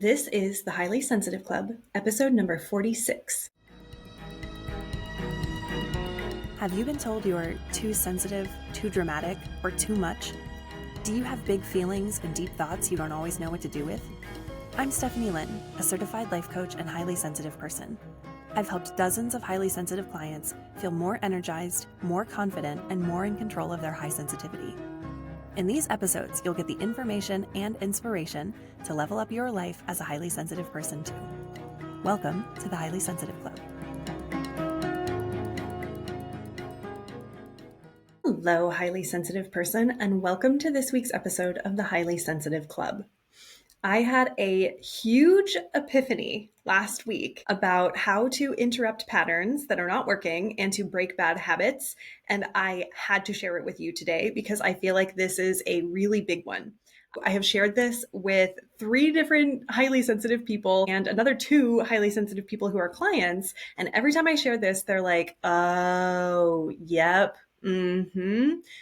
This is the Highly Sensitive Club, episode number 46. Have you been told you're too sensitive, too dramatic, or too much? Do you have big feelings and deep thoughts you don't always know what to do with? I'm Linn, a certified life coach and highly sensitive person. I've helped dozens of highly sensitive clients feel more energized, more confident, and more in control of their high sensitivity. In these episodes, you'll get the information and inspiration to level up your life as a highly sensitive person too. Welcome to the Highly Sensitive Club. Hello, highly sensitive person, and welcome to this week's episode of the Highly Sensitive Club. I had a huge epiphany last week about how to interrupt patterns that are not working and to break bad habits, and I had to share it with you today because I feel like this is a really big one. I have shared this with 3 different highly sensitive people and another 2 highly sensitive people who are clients, and every time I share this, they're like, oh, yep.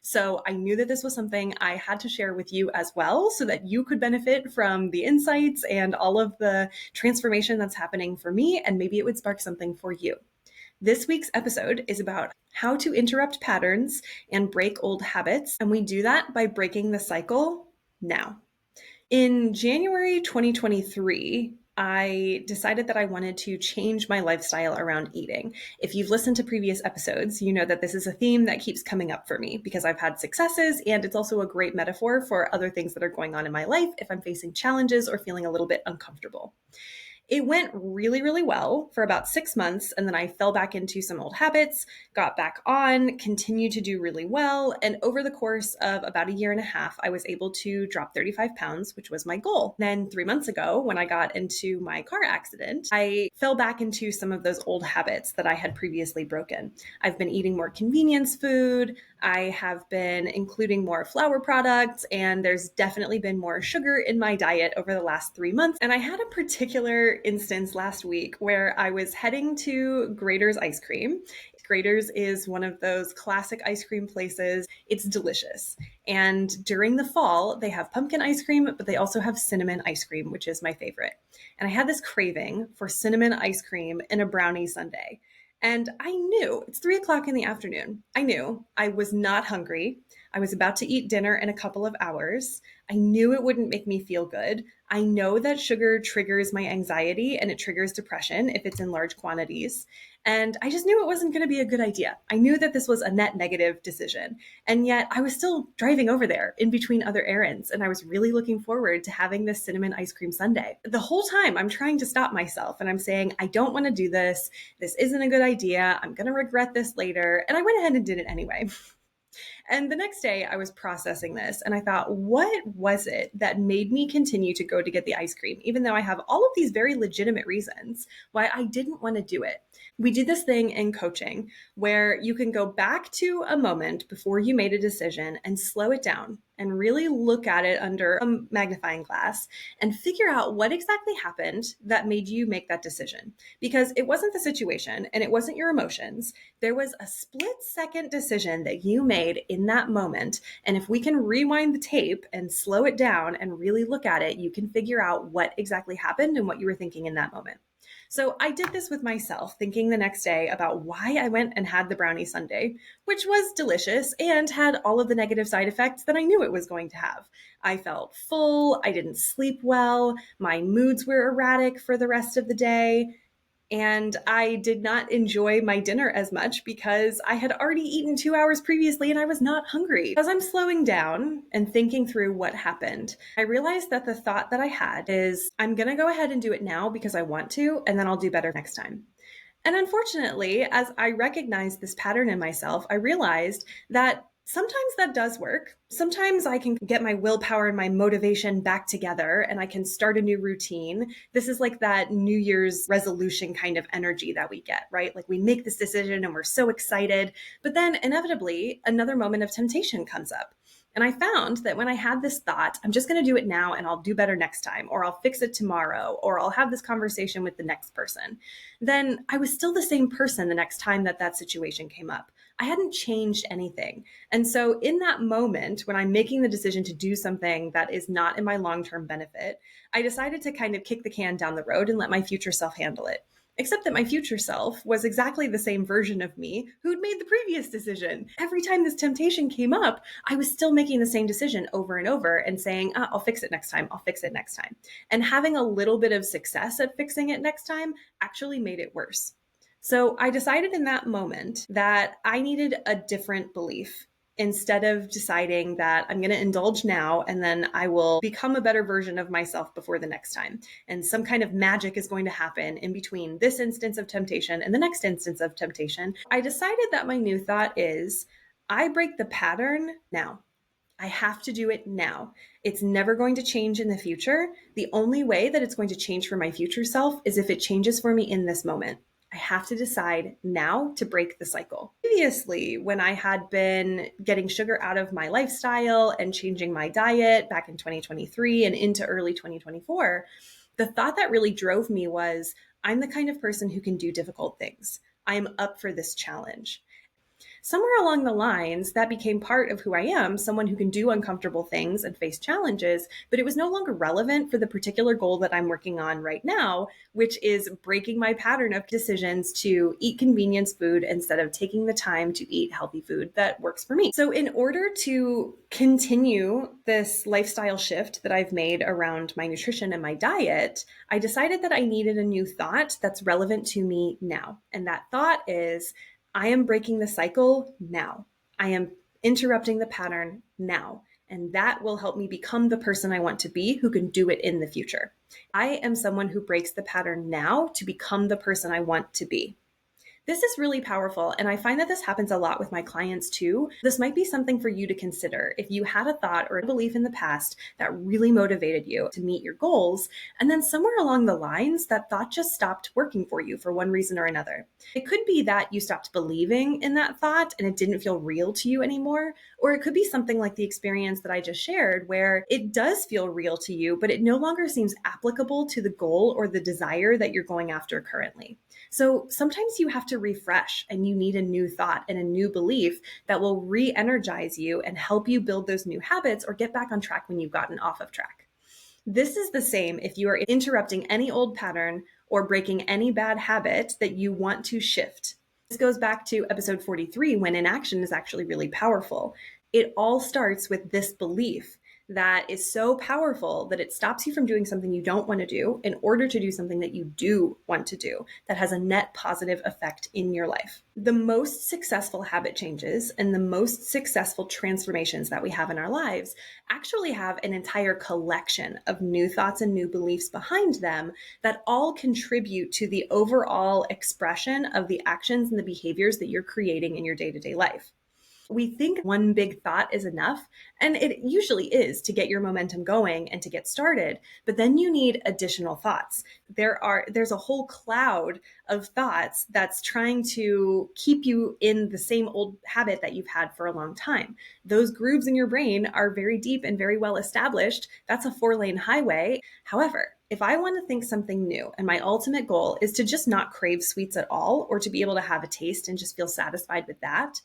So I knew that this was something I had to share with you as well so that you could benefit from the insights and all of the transformation that's happening for me, and maybe it would spark something for you. This week's episode is about how to interrupt patterns and break old habits, and we do that by breaking the cycle now. In January 2023, I decided that I wanted to change my lifestyle around eating. If you've listened to previous episodes, you know that this is a theme that keeps coming up for me because I've had successes, and it's also a great metaphor for other things that are going on in my life if I'm facing challenges or feeling a little bit uncomfortable. It went really, really well for about 6 months, and then I fell back into some old habits, got back on, continued to do really well, and over the course of about a year and a half, I was able to drop 35 pounds, which was my goal. Then 3 months ago, when I got into my car accident, I fell back into some of those old habits that I had previously broken. I've been eating more convenience food, I have been including more flour products, and there's definitely been more sugar in my diet over the last 3 months. And I had a particular instance last week where I was heading to Grader's Ice Cream. Grader's is one of those classic ice cream places. It's delicious. And during the fall, they have pumpkin ice cream, but they also have cinnamon ice cream, which is my favorite. And I had this craving for cinnamon ice cream and a brownie sundae. And I knew it's 3 o'clock in the afternoon. I knew I was not hungry. I was about to eat dinner in a couple of hours. I knew it wouldn't make me feel good. I know that sugar triggers my anxiety and it triggers depression if it's in large quantities. And I just knew it wasn't going to be a good idea. I knew that this was a net negative decision. And yet I was still driving over there in between other errands. And I was really looking forward to having this cinnamon ice cream sundae. The whole time I'm trying to stop myself and I'm saying, I don't want to do this. This isn't a good idea. I'm going to regret this later. And I went ahead and did it anyway. And the next day I was processing this and I thought, what was it that made me continue to go to get the ice cream, even though I have all of these very legitimate reasons why I didn't want to do it? We did this thing in coaching where you can go back to a moment before you made a decision and slow it down and really look at it under a magnifying glass and figure out what exactly happened that made you make that decision. Because it wasn't the situation and it wasn't your emotions. There was a split-second decision that you made in that moment. And if we can rewind the tape and slow it down and really look at it, you can figure out what exactly happened and what you were thinking in that moment. So I did this with myself, thinking the next day about why I went and had the brownie sundae, which was delicious and had all of the negative side effects that I knew it was going to have. I felt full, I didn't sleep well, my moods were erratic for the rest of the day, and I did not enjoy my dinner as much because I had already eaten 2 hours previously and I was not hungry. As I'm slowing down and thinking through what happened, I realized that the thought that I had is, I'm going to go ahead and do it now because I want to, and then I'll do better next time. And unfortunately, as I recognized this pattern in myself, I realized that sometimes that does work. Sometimes I can get my willpower and my motivation back together and I can start a new routine. This is like that New Year's resolution kind of energy that we get, right? Like we make this decision and we're so excited, but then inevitably another moment of temptation comes up. And I found that when I had this thought, I'm just going to do it now and I'll do better next time, or I'll fix it tomorrow, or I'll have this conversation with the next person, then I was still the same person the next time that that situation came up. I hadn't changed anything. And so in that moment, when I'm making the decision to do something that is not in my long-term benefit, I decided to kind of kick the can down the road and let my future self handle it. Except that my future self was exactly the same version of me who'd made the previous decision. Every time this temptation came up, I was still making the same decision over and over and saying, I'll fix it next time. I'll fix it next time. And having a little bit of success at fixing it next time actually made it worse. So I decided in that moment that I needed a different belief. Instead of deciding that I'm going to indulge now and then I will become a better version of myself before the next time, and some kind of magic is going to happen in between this instance of temptation and the next instance of temptation, I decided that my new thought is, I break the pattern now. I have to do it now. It's never going to change in the future. The only way that it's going to change for my future self is if it changes for me in this moment. I have to decide now to break the cycle. Previously, when I had been getting sugar out of my lifestyle and changing my diet back in 2023 and into early 2024, the thought that really drove me was, I'm the kind of person who can do difficult things. I am up for this challenge. Somewhere along the lines, that became part of who I am, someone who can do uncomfortable things and face challenges, but it was no longer relevant for the particular goal that I'm working on right now, which is breaking my pattern of decisions to eat convenience food instead of taking the time to eat healthy food that works for me. So in order to continue this lifestyle shift that I've made around my nutrition and my diet, I decided that I needed a new thought that's relevant to me now. And that thought is, I am breaking the cycle now. I am interrupting the pattern now. And that will help me become the person I want to be who can do it in the future. I am someone who breaks the pattern now to become the person I want to be. This is really powerful, and I find that this happens a lot with my clients too. This might be something for you to consider if you had a thought or a belief in the past that really motivated you to meet your goals, and then somewhere along the lines, that thought just stopped working for you for one reason or another. It could be that you stopped believing in that thought and it didn't feel real to you anymore, or it could be something like the experience that I just shared where it does feel real to you, but it no longer seems applicable to the goal or the desire that you're going after currently. So sometimes you have to refresh and you need a new thought and a new belief that will re-energize you and help you build those new habits or get back on track when you've gotten off of track. This is the same if you are interrupting any old pattern or breaking any bad habit that you want to shift. This goes back to episode 43, when inaction is actually really powerful. It all starts with this belief that is so powerful that it stops you from doing something you don't want to do in order to do something that you do want to do that has a net positive effect in your life. The most successful habit changes and the most successful transformations that we have in our lives actually have an entire collection of new thoughts and new beliefs behind them that all contribute to the overall expression of the actions and the behaviors that you're creating in your day-to-day life. We think one big thought is enough, and it usually is to get your momentum going and to get started, but then you need additional thoughts. There's a whole cloud of thoughts that's trying to keep you in the same old habit that you've had for a long time. Those grooves in your brain are very deep and very well established. That's a 4-lane highway. However, if I want to think something new and my ultimate goal is to just not crave sweets at all, or to be able to have a taste and just feel satisfied with that,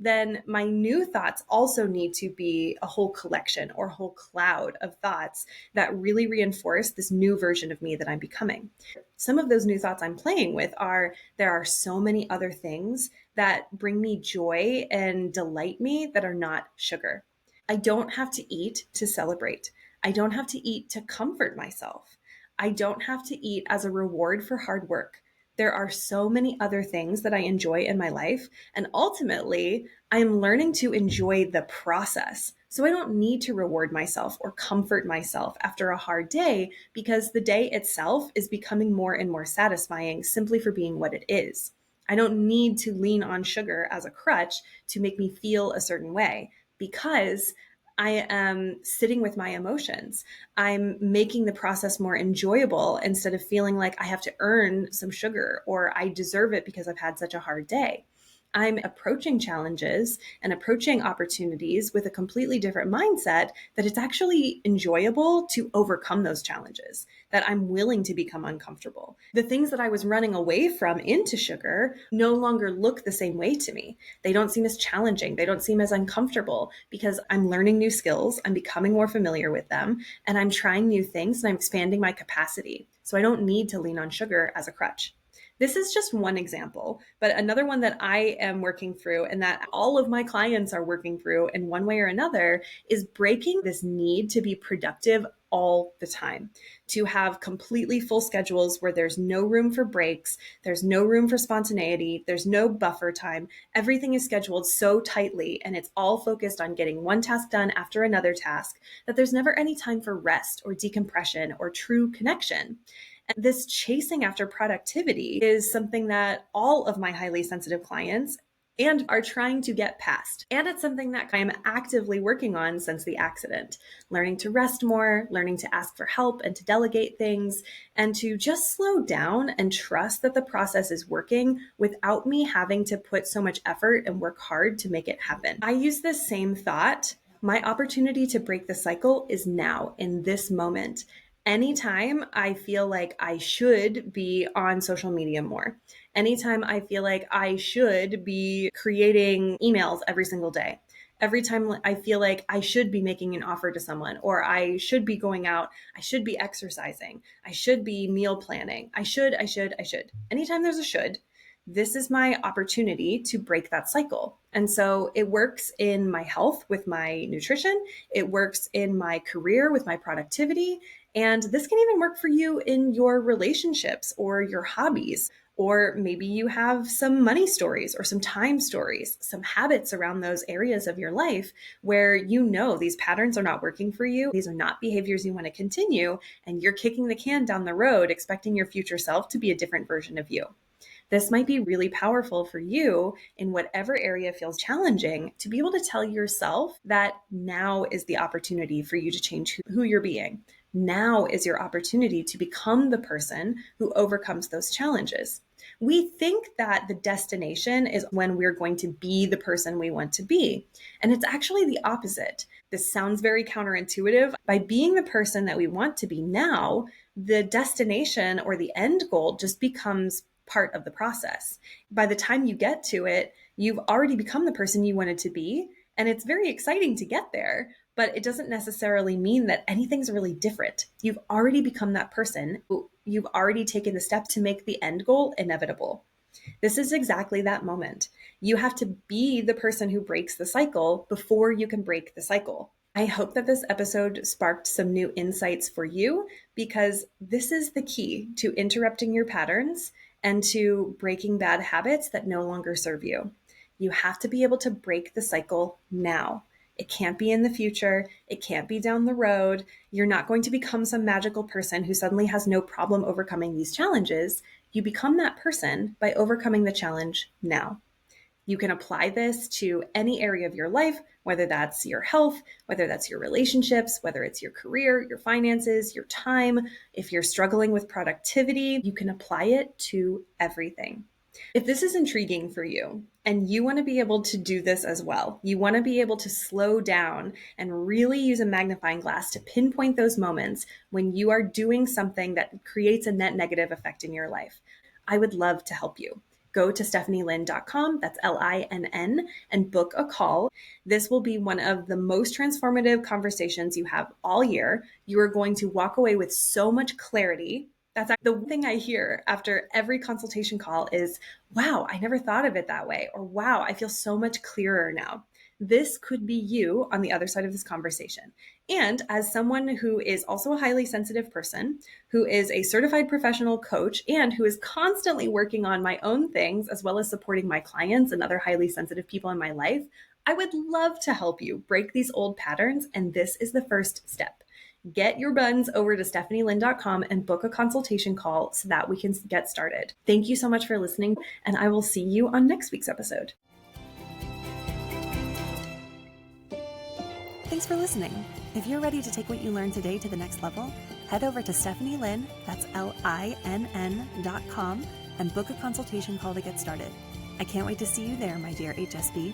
then my new thoughts also need to be a whole collection or a whole cloud of thoughts that really reinforce this new version of me that I'm becoming. Some of those new thoughts I'm playing with are, there are so many other things that bring me joy and delight me that are not sugar. I don't have to eat to celebrate. I don't have to eat to comfort myself. I don't have to eat as a reward for hard work. There are so many other things that I enjoy in my life. And ultimately, I am learning to enjoy the process. So I don't need to reward myself or comfort myself after a hard day, because the day itself is becoming more and more satisfying simply for being what it is. I don't need to lean on sugar as a crutch to make me feel a certain way, because I am sitting with my emotions. I'm making the process more enjoyable instead of feeling like I have to earn some sugar or I deserve it because I've had such a hard day. I'm approaching challenges and approaching opportunities with a completely different mindset, that it's actually enjoyable to overcome those challenges, that I'm willing to become uncomfortable. The things that I was running away from into sugar no longer look the same way to me. They don't seem as challenging. They don't seem as uncomfortable because I'm learning new skills. I'm becoming more familiar with them, and I'm trying new things, and I'm expanding my capacity. So I don't need to lean on sugar as a crutch. This is just one example, but another one that I am working through and that all of my clients are working through in one way or another is breaking this need to be productive all the time, to have completely full schedules where there's no room for breaks, there's no room for spontaneity, there's no buffer time. Everything is scheduled so tightly and it's all focused on getting one task done after another task that there's never any time for rest or decompression or true connection. And this chasing after productivity is something that all of my highly sensitive clients and are trying to get past. And it's something that I am actively working on since the accident, learning to rest more, learning to ask for help and to delegate things, and to just slow down and trust that the process is working without me having to put so much effort and work hard to make it happen. I use this same thought. My opportunity to break the cycle is now, in this moment. Anytime I feel like I should be on social media more, anytime I feel like I should be creating emails every single day, every time I feel like I should be making an offer to someone, or I should be going out, I should be exercising, I should be meal planning, I should. Anytime there's a should, this is my opportunity to break that cycle. And so it works in my health with my nutrition. It works in my career with my productivity. And this can even work for you in your relationships or your hobbies. Or maybe you have some money stories or some time stories, some habits around those areas of your life where you know these patterns are not working for you. These are not behaviors you want to continue. And you're kicking the can down the road, expecting your future self to be a different version of you. This might be really powerful for you in whatever area feels challenging, to be able to tell yourself that now is the opportunity for you to change who you're being. Now is your opportunity to become the person who overcomes those challenges. We think that the destination is when we're going to be the person we want to be. And it's actually the opposite. This sounds very counterintuitive. By being the person that we want to be now, the destination or the end goal just becomes part of the process. By the time you get to it, you've already become the person you wanted to be. And it's very exciting to get there, but it doesn't necessarily mean that anything's really different. You've already become that person. You've already taken the step to make the end goal inevitable. This is exactly that moment. You have to be the person who breaks the cycle before you can break the cycle. I hope that this episode sparked some new insights for you, because this is the key to interrupting your patterns and to breaking bad habits that no longer serve you. You have to be able to break the cycle now. It can't be in the future. It can't be down the road. You're not going to become some magical person who suddenly has no problem overcoming these challenges. You become that person by overcoming the challenge now. You can apply this to any area of your life, whether that's your health, whether that's your relationships, whether it's your career, your finances, your time. If you're struggling with productivity, you can apply it to everything. If this is intriguing for you and you want to be able to do this as well, you want to be able to slow down and really use a magnifying glass to pinpoint those moments when you are doing something that creates a net negative effect in your life, I would love to help you. Go to stephanielinn.com, that's Linn, and book a call. This will be one of the most transformative conversations you have all year. You are going to walk away with so much clarity. That's the one thing I hear after every consultation call is, wow, I never thought of it that way. Or wow, I feel so much clearer now. This could be you on the other side of this conversation. And as someone who is also a highly sensitive person, who is a certified professional coach, and who is constantly working on my own things, as well as supporting my clients and other highly sensitive people in my life, I would love to help you break these old patterns. And this is the first step. Get your buns over to stephanielinn.com and book a consultation call so that we can get started. Thank you so much for listening, and I will see you on next week's episode. Thanks for listening. If you're ready to take what you learned today to the next level, head over to stephanielinn, that's Linn.com, and book a consultation call to get started. I can't wait to see you there, my dear HSB.